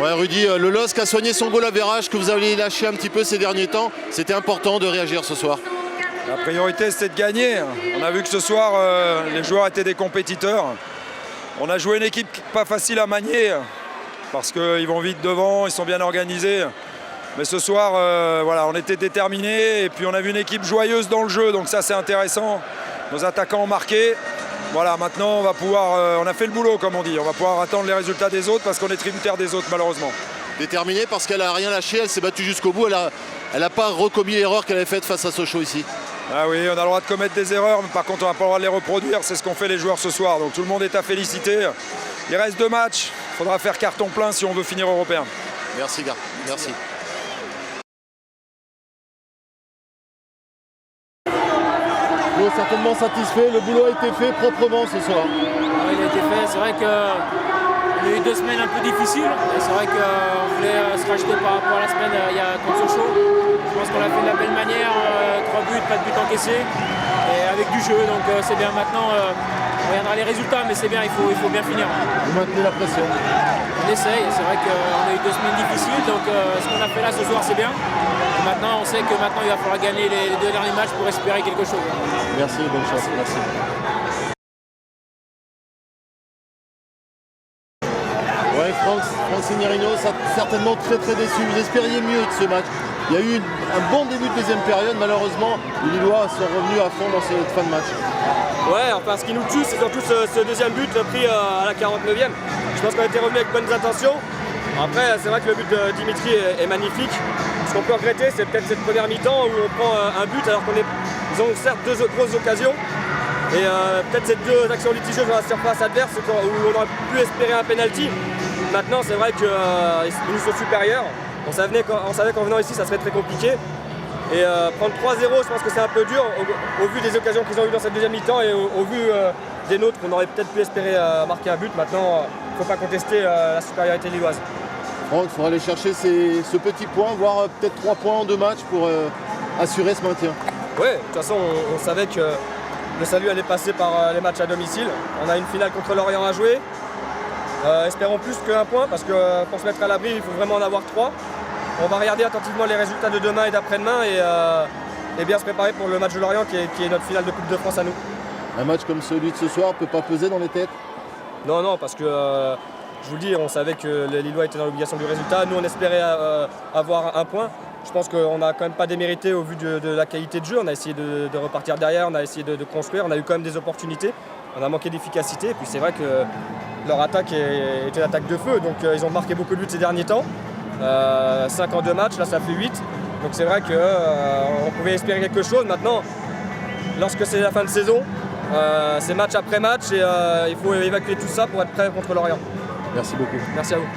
Ouais, Rudy, le LOSC a soigné son goal average que vous avez lâché un petit peu ces derniers temps. C'était important de réagir ce soir. La priorité, c'était de gagner. On a vu que ce soir, les joueurs étaient des compétiteurs. On a joué une équipe pas facile à manier parce qu'ils vont vite devant, ils sont bien organisés. Mais ce soir, voilà, on était déterminés et puis on a vu une équipe joyeuse dans le jeu, donc ça c'est intéressant. Nos attaquants ont marqué. Voilà, maintenant on va pouvoir, on a fait le boulot comme on dit, on va pouvoir attendre les résultats des autres parce qu'on est tributaire des autres malheureusement. Déterminée parce qu'elle n'a rien lâché, elle s'est battue jusqu'au bout, elle n'a pas recommis l'erreur qu'elle avait faite face à Sochaux ici. Ah oui, on a le droit de commettre des erreurs, mais par contre on n'a pas le droit de les reproduire, c'est ce qu'ont fait les joueurs ce soir, donc tout le monde est à féliciter. Il reste 2 matchs, il faudra faire carton plein si on veut finir européen. Merci gars, merci. Certainement satisfait, le boulot a été fait proprement ce soir. Ouais, il a été fait, c'est vrai qu'il y a eu 2 semaines un peu difficiles, et c'est vrai qu'on voulait se racheter par rapport à la semaine il y a contre Sochaux. Je pense qu'on l'a fait de la belle manière, 3 buts, pas de buts encaissés, et avec du jeu, donc c'est bien maintenant, on regardera les résultats, mais c'est bien, il faut bien finir. Vous maintenez la pression. On essaye, c'est vrai qu'on a eu 2 semaines difficiles, donc ce qu'on a fait là ce soir c'est bien. Et maintenant on sait que maintenant il va falloir gagner les 2 derniers matchs pour espérer quelque chose. Merci, bonne chance, merci. Ouais, Franck Signorino, certainement très déçu. Vous espériez mieux de ce match. Il y a eu un bon début de deuxième période, malheureusement, les Lillois sont revenus à fond dans cette fin de match. Ouais, enfin ce qui nous tue, c'est surtout ce deuxième but pris à la 49e. Je pense qu'on était revenu avec bonnes intentions. Après, c'est vrai que le but de Dimitri est magnifique. Ce qu'on peut regretter, c'est peut-être cette première mi-temps où on prend un but alors qu'ils ont certes 2 grosses occasions. Et peut-être ces 2 actions litigieuses dans la surface adverse où on aurait pu espérer un penalty. Maintenant, c'est vrai qu'ils nous sont supérieurs. On savait qu'en venant ici, ça serait très compliqué. Et prendre 3-0, je pense que c'est un peu dur au vu des occasions qu'ils ont eues dans cette deuxième mi-temps et au vu des nôtres qu'on aurait peut-être pu espérer marquer un but. Maintenant, il ne faut pas contester la supériorité lilloise. Franck, il faudra aller chercher ce petit point, voire peut-être 3 points en 2 matchs pour assurer ce maintien. Oui, de toute façon, on savait que le salut allait passer par les matchs à domicile. On a une finale contre Lorient à jouer. Espérons plus qu'un point parce que pour se mettre à l'abri, il faut vraiment en avoir 3. On va regarder attentivement les résultats de demain et d'après-demain et bien se préparer pour le match de Lorient qui est notre finale de Coupe de France à nous. Un match comme celui de ce soir ne peut pas peser dans les têtes? Non, parce que je vous le dis, on savait que les Lillois étaient dans l'obligation du résultat. Nous, on espérait avoir un point. Je pense qu'on n'a quand même pas démérité au vu de la qualité de jeu. On a essayé de repartir derrière, on a essayé de construire, on a eu quand même des opportunités. On a manqué d'efficacité et puis c'est vrai que leur attaque était une attaque de feu. Donc ils ont marqué beaucoup de buts ces derniers temps. 5 en 2 matchs, là ça fait 8. Donc c'est vrai qu'on pouvait espérer quelque chose. Maintenant, lorsque c'est la fin de saison, c'est match après match et il faut évacuer tout ça pour être prêt contre Lorient. Merci beaucoup. Merci à vous.